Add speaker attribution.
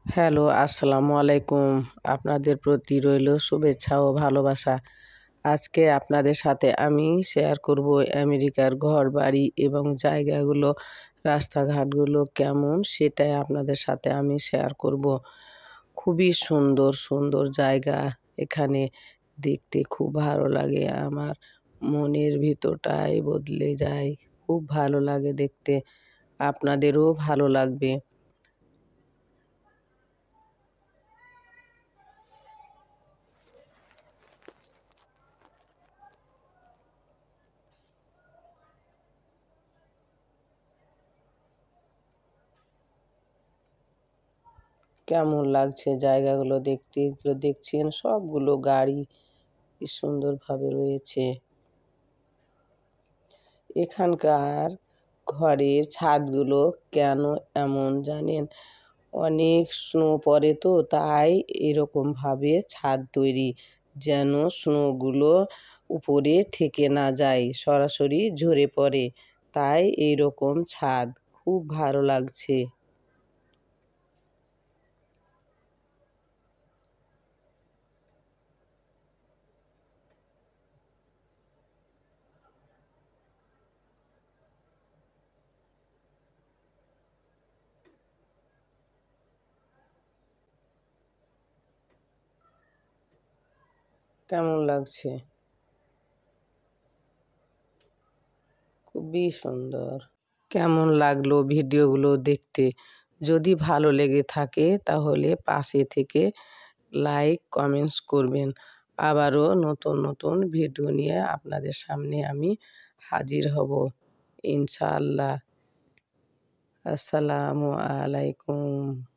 Speaker 1: Hello, আসসালামু আলাইকুম। আপনাদের প্রতি রইল শুভেচ্ছা ও ভালোবাসা। আজকে আপনাদের সাথে আমি শেয়ার করব আমেরিকার ঘরবাড়ি এবং জায়গাগুলো, রাস্তাঘাটগুলো কেমন সেটাই আপনাদের সাথে আমি শেয়ার করব। খুবই সুন্দর সুন্দর জায়গা এখানে, দেখতে খুব ভালো লাগে। আমার মনের ভিতরটাই বদলে যায়, খুব ভালো লাগে দেখতে। আপনাদেরও ভালো লাগবে। কেমন লাগছে জায়গাগুলো দেখতে? এগুলো দেখছেন সবগুলো গাড়ি কি সুন্দরভাবে রয়েছে। এখানকার ঘরের ছাদগুলো কেন এমন জানেন? অনেক স্নো পড়ে তো, তাই এরকমভাবে ছাদ তৈরি, যেন স্নোগুলো উপরে থেকে না যায়, সরাসরি ঝরে পড়ে। তাই এইরকম ছাদ খুব ভালো লাগছে। কেমন লাগছে? খুবই সুন্দর। কেমন লাগলো ভিডিওগুলো দেখতে? যদি ভালো লেগে থাকে তাহলে পাশে থেকে লাইক কমেন্টস করবেন। আবারও নতুন নতুন ভিডিও নিয়ে আপনাদের সামনে আমি হাজির হব ইনশাআল্লাহ। আসসালামু আলাইকুম।